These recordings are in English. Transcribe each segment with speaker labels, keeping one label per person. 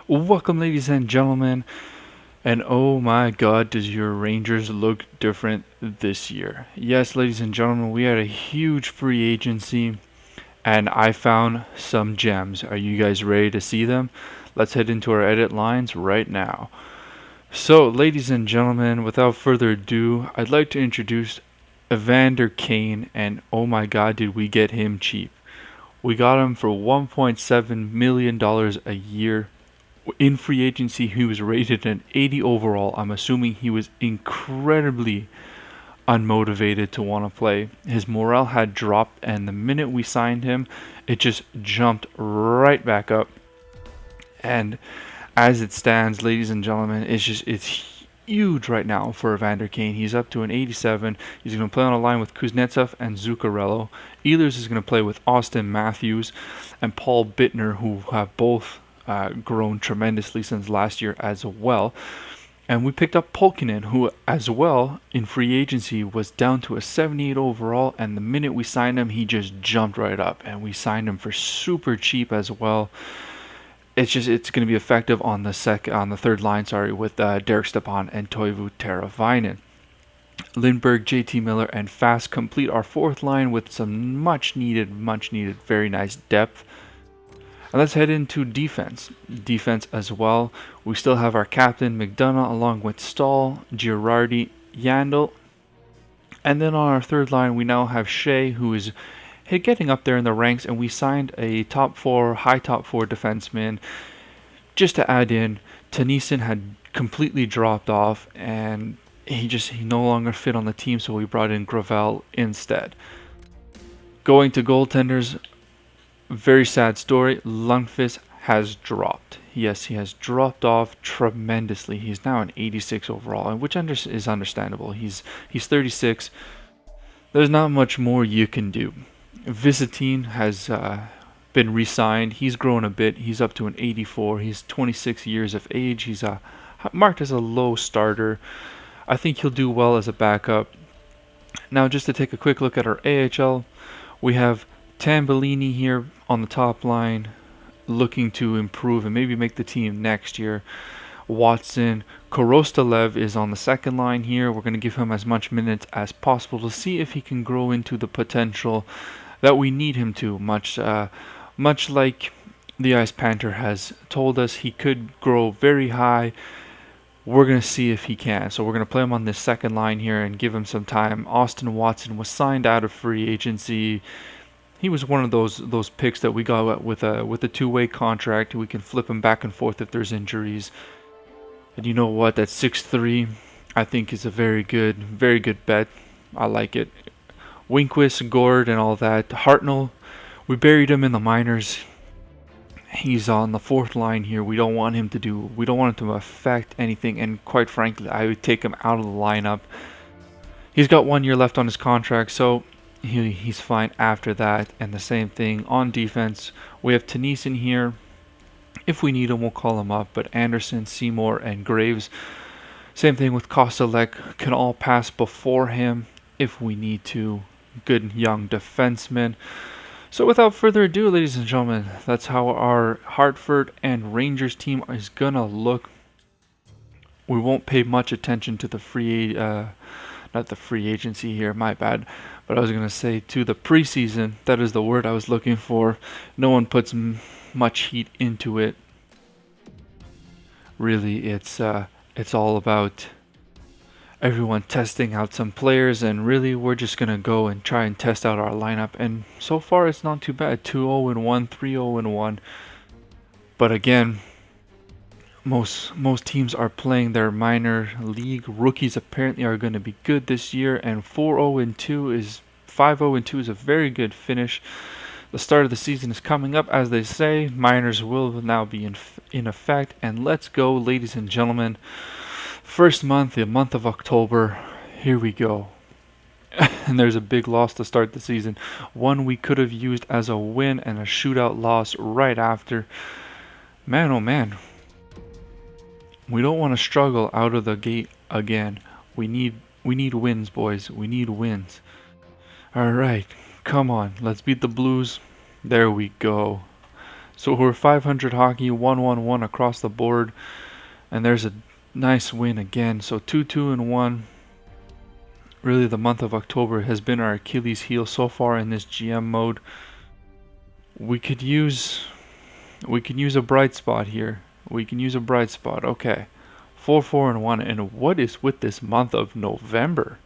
Speaker 1: Welcome, ladies and gentlemen, and oh my god, does your Rangers look different this year? Yes, ladies and gentlemen, we had a huge free agency, and I found some gems. Are you guys ready to see them? Let's head into our edit lines right now. So, ladies and gentlemen, without further ado, I'd like to introduce Evander Kane, and oh my god, did we get him cheap. We got him for $1.7 million a year. In free agency, he was rated an 80 overall. I'm assuming he was incredibly unmotivated to want to play. His morale had dropped, and the minute we signed him, it just jumped right back up. And as it stands, ladies and gentlemen, it's huge right now for Evander Kane. He's up to an 87. He's going to play on a line with Kuznetsov and Zuccarello. Ehlers is going to play with Austin Matthews and Paul Bittner, who have both grown tremendously since last year as well. And we picked up Polkinen, who as well in free agency was down to a 78 overall, and the minute we signed him, he just jumped right up, and we signed him for super cheap as well. It's going to be effective on the third line, with Derek Stepan and Toivu Teravainen. Lindbergh, JT Miller, and Fast complete our fourth line with some much needed, very nice depth. And let's head into defense. Defense as well. We still have our captain McDonough along with Stahl, Girardi, Yandel. And then on our third line, we now have Shea, who is getting up there in the ranks, and we signed a high top four defenseman just to add in. Tennyson had completely dropped off, and he no longer fit on the team, so we brought in Gravel instead. Going to goaltenders, very sad story. Lundqvist has dropped. Yes, he has dropped off tremendously. He's now an 86 overall, and which is understandable. He's 36. There's not much more you can do. Visitin has been re-signed. He's grown a bit. He's up to an 84. He's 26 years of age. He's marked as a low starter. I think he'll do well as a backup. Now, just to take a quick look at our AHL, we have Tambellini here on the top line, looking to improve and maybe make the team next year. Watson, Korostelev is on the second line here. We're going to give him as much minutes as possible to see if he can grow into the potential that we need him to. Much like the Ice Panther has told us, he could grow very high. We're going to see if he can. So we're going to play him on this second line here and give him some time. Austin Watson was signed out of free agency. He was one of those picks that we got with a two-way contract. We can flip him back and forth if there's injuries. And you know what? That 6'3", I think, is a very good bet. I like it. Winquist, Gord, and all that. Hartnell, we buried him in the minors. He's on the fourth line here. We don't want him to affect anything. And quite frankly, I would take him out of the lineup. He's got 1 year left on his contract, so he's fine after that. And the same thing on defense. We have Tennyson here. If we need him, we'll call him up. But Anderson, Seymour, and Graves, same thing with Kostelek, can all pass before him if we need to. Good young defenseman. So without further ado, ladies and gentlemen, that's how our Hartford and Rangers team is going to look. We won't pay much attention to the not the free agency here, my bad. But I was going to say to the preseason. That is the word I was looking for. No one puts much heat into it. Really, it's all about everyone testing out some players, and really we're just going to go and try and test out our lineup. And so far it's not too bad. 2-0-1, 3-0-1. But again, most teams are playing their minor league. Rookies apparently are going to be good this year, and 5-0-2 is a very good finish. The start of the season is coming up, as they say. Minors will now be in effect, and let's go, ladies and gentlemen. First month, the month of October. Here we go. And there's a big loss to start the season. One we could have used as a win, and a shootout loss right after. Man, oh man. We don't want to struggle out of the gate again. We need wins, boys. We need wins. All right. Come on, let's beat the Blues. There we go. So we're 500 hockey, 1-1-1 across the board, and there's a nice win again. So 2-2-1. Really, the month of October has been our Achilles heel so far in this GM mode. We could use a bright spot here. We can use a bright spot. Okay. 4-4-1. And what is with this month of November?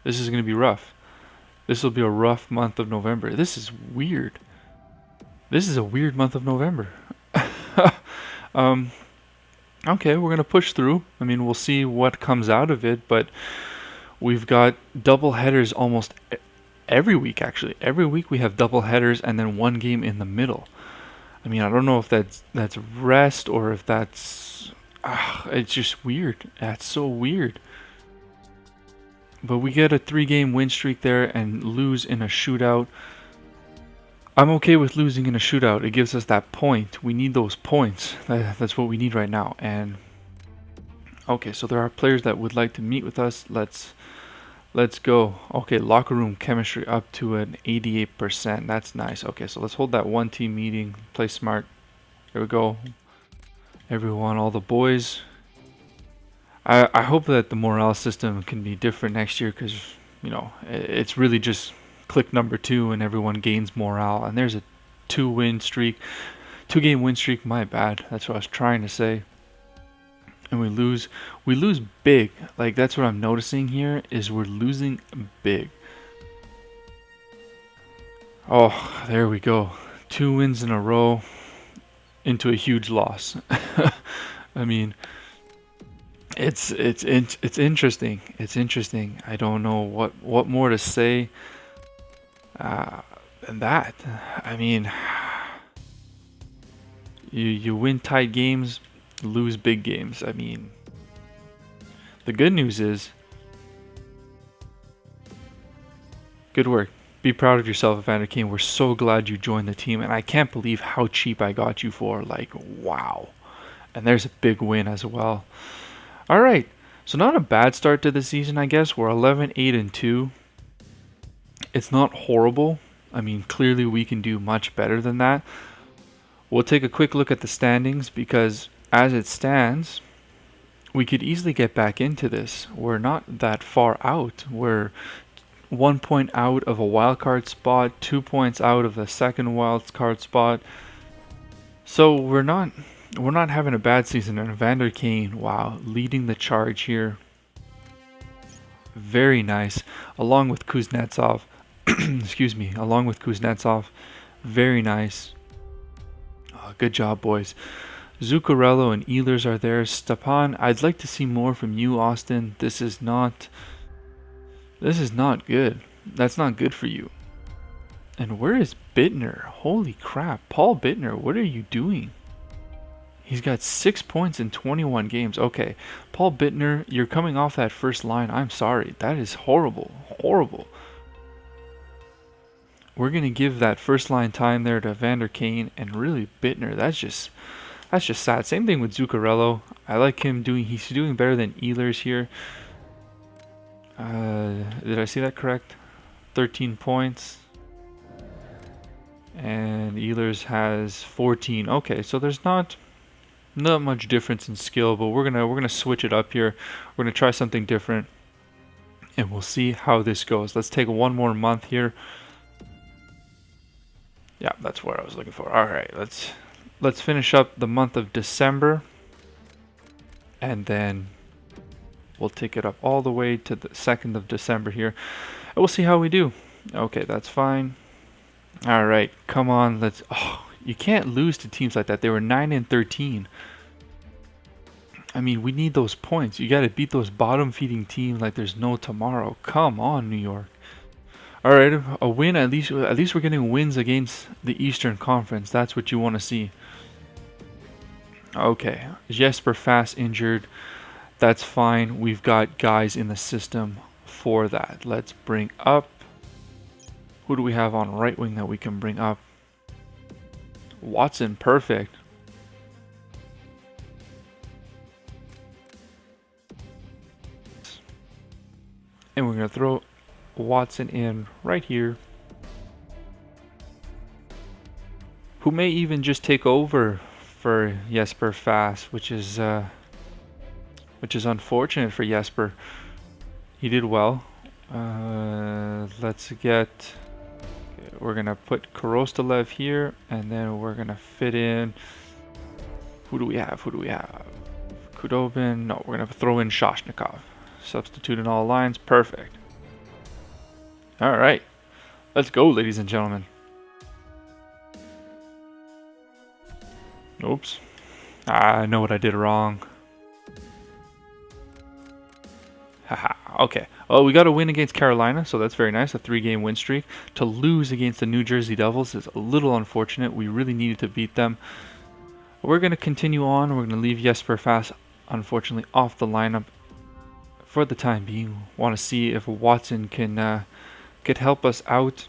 Speaker 1: This is going to be rough. This will be a rough month of November. This is weird. This is a weird month of November. Okay, we're going to push through. I mean, we'll see what comes out of it, but we've got double headers almost every week, actually. Every week we have double headers and then one game in the middle. I mean, I don't know if that's rest or if that's... it's just weird. That's so weird. But we get a 3-game win streak there and lose in a shootout. I'm okay with losing in a shootout. It gives us that point. We need those points. That's what we need right now. And okay, so there are players that would like to meet with us. Let's go. Okay, locker room chemistry up to an 88%. That's nice. Okay, so let's hold that one team meeting. Play smart. Here we go. Everyone, all the boys. I hope that the morale system can be different next year because, you know, it's really just click number 2 and everyone gains morale. And there's a 2-game win streak. My bad. That's what I was trying to say. And we lose big. Like, that's what I'm noticing here is we're losing big. Oh, there we go. 2 wins in a row into a huge loss. I mean, it's interesting. It's interesting. I don't know what more to say than that. I mean, you win tight games, lose big games. I mean, the good news is, good work. Be proud of yourself, Evander Kane. We're so glad you joined the team, and I can't believe how cheap I got you for. Like, wow. And there's a big win as well. All right, so not a bad start to the season, I guess. We're 11-8-2. It's not horrible. I mean, clearly we can do much better than that. We'll take a quick look at the standings because as it stands, we could easily get back into this. We're not that far out. We're 1 point out of a wild card spot, 2 points out of the second wild card spot. So we're not having a bad season. And Evander Kane, wow, leading the charge here. Very nice. Along with Kuznetsov. Excuse me. Along with Kuznetsov. Very nice. Oh, good job, boys. Zuccarello and Ehlers are there. Stepan, I'd like to see more from you, Austin. This is not good. That's not good for you. And where is Bittner? Holy crap. Paul Bittner, what are you doing? He's got 6 points in 21 games. Okay, Paul Bittner, you're coming off that first line. I'm sorry. That is horrible. Horrible. We're going to give that first line time there to Evander Kane and really Bittner. That's just sad. Same thing with Zuccarello. I like him he's doing better than Ehlers here. Did I see that correct? 13 points. And Ehlers has 14. Okay, so there's not much difference in skill, but we're gonna switch it up here. We're gonna try something different, and we'll see how this goes. Let's take one more month here. Yeah, that's what I was looking for. All right, let's finish up the month of December, and then we'll take it up all the way to the 2nd of December here, and we'll see how we do. Okay, that's fine. All right, come on, let's. Oh, you can't lose to teams like that. They were 9-13. I mean, we need those points. You got to beat those bottom-feeding teams like there's no tomorrow. Come on, New York. All right, a win at least. At least we're getting wins against the Eastern Conference. That's what you want to see. Okay, Jesper Fast injured. That's fine. We've got guys in the system for that. Let's bring up. Who do we have on right wing that we can bring up? Watson, perfect. And we're going to throw Watson in right here. who may even just take over for Jesper Fast, which is unfortunate for Jesper. He did well. We're gonna put Korostelev here, and then we're gonna fit in. Who do we have? Kudobin. No, we're gonna throw in Shoshnikov. Substitute in all lines. Perfect. All right, let's go, ladies and gentlemen. Oops. I know what I did wrong. Haha. Okay. Well, we got a win against Carolina, so that's very nice. A 3-game win streak. To lose against the New Jersey Devils is a little unfortunate. We really needed to beat them. We're going to continue on. We're going to leave Jesper Fast, unfortunately, off the lineup for the time being. Want to see if Watson can help us out.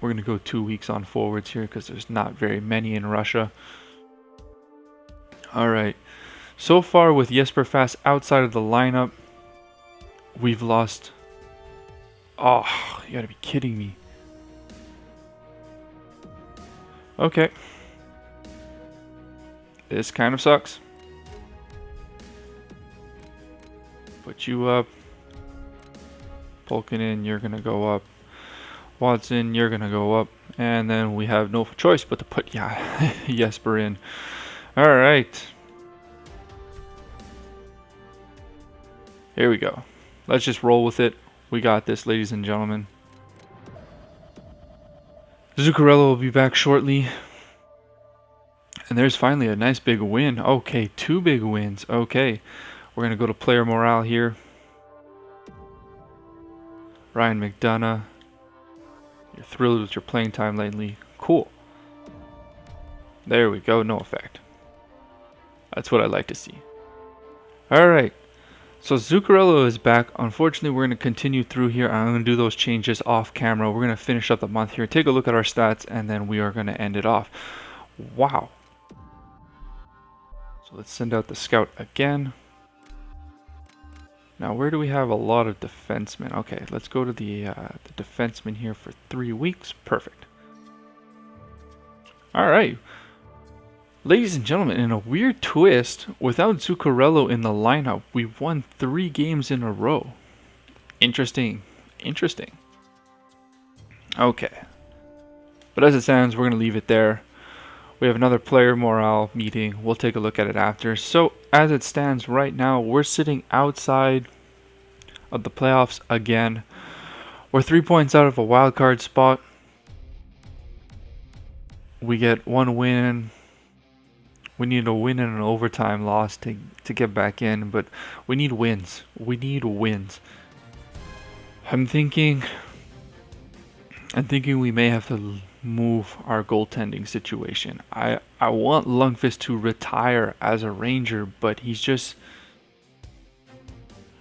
Speaker 1: We're going to go 2 weeks on forwards here because there's not very many in Russia. All right. So far with Jesper Fast outside of the lineup, we've lost. Oh, you gotta be kidding me. Okay. This kind of sucks. Put you up. Polkinen, you're gonna go up. Watson, you're gonna go up. And then we have no choice but to put Jesper in. Alright. Here we go. Let's just roll with it. We got this, ladies and gentlemen. Zuccarello will be back shortly. And there's finally a nice big win. Okay, 2 big wins. Okay. We're going to go to player morale here. Ryan McDonough. You're thrilled with your playing time lately. Cool. There we go. No effect. That's what I like to see. Alright. So Zuccarello is back. Unfortunately, we're going to continue through here. I'm going to do those changes off camera. We're going to finish up the month here. Take a look at our stats, and then we are going to end it off. Wow. So let's send out the scout again. Now, where do we have a lot of defensemen? Okay, let's go to the defenseman here for 3 weeks. Perfect. All right. Ladies and gentlemen, in a weird twist, without Zuccarello in the lineup, we've won 3 games in a row. Interesting. Interesting. Okay. But as it stands, we're going to leave it there. We have another player morale meeting. We'll take a look at it after. So, as it stands right now, we're sitting outside of the playoffs again. We're 3 points out of a wild card spot. We get 1 win. We need a win and an overtime loss to get back in, but we need wins. We need wins. I'm thinking we may have to move our goaltending situation. I want Lundqvist to retire as a Ranger, but he's just,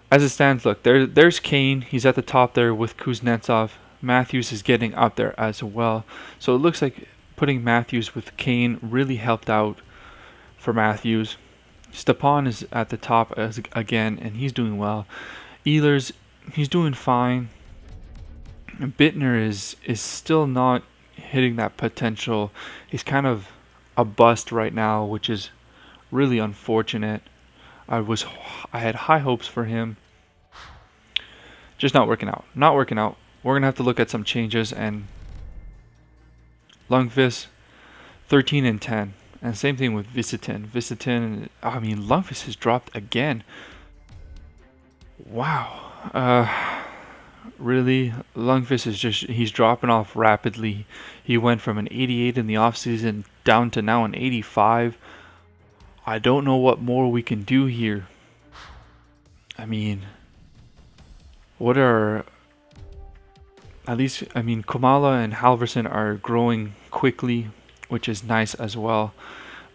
Speaker 1: as it stands, look, there's Kane. He's at the top there with Kuznetsov. Matthews is getting up there as well. So it looks like putting Matthews with Kane really helped out for Matthews. Stepan is at the top again, and he's doing well. Ehlers, he's doing fine. Bittner is still not hitting that potential. He's kind of a bust right now, which is really unfortunate. I had high hopes for him. Just not working out. Not working out. We're gonna have to look at some changes. And Lundqvist, 13 and 10. And same thing with Visitin. I mean, Lundqvist has dropped again. Wow. Really, Lundqvist is he's dropping off rapidly. He went from an 88 in the offseason down to now an 85. I don't know what more we can do here. I mean, Kumala and Halverson are growing quickly, which is nice as well.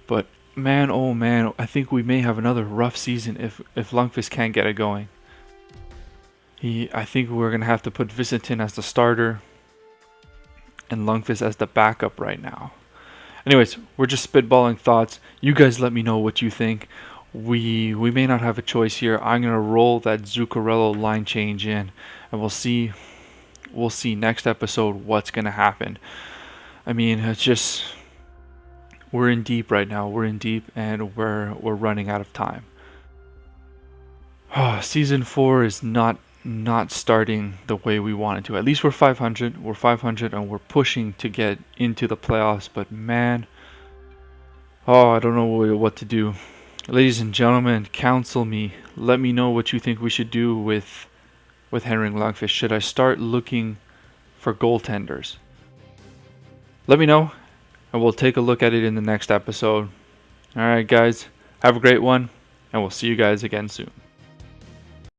Speaker 1: But man, oh man, I think we may have another rough season if Lundqvist can't get it going. I think we're going to have to put Visitin as the starter and Lundqvist as the backup right now. Anyways, we're just spitballing thoughts. You guys let me know what you think. We may not have a choice here. I'm going to roll that Zuccarello line change in, and we'll see next episode what's going to happen. I mean, it's just we're in deep right now. We're in deep, and we're running out of time. Season 4 is not starting the way we wanted to. At least we're 500. We're 500, and we're pushing to get into the playoffs. But man, I don't know what to do. Ladies and gentlemen, counsel me. Let me know what you think we should do with Henrik Lundqvist. Should I start looking for goaltenders? Let me know, and we'll take a look at it in the next episode. All right, guys, have a great one, and we'll see you guys again soon.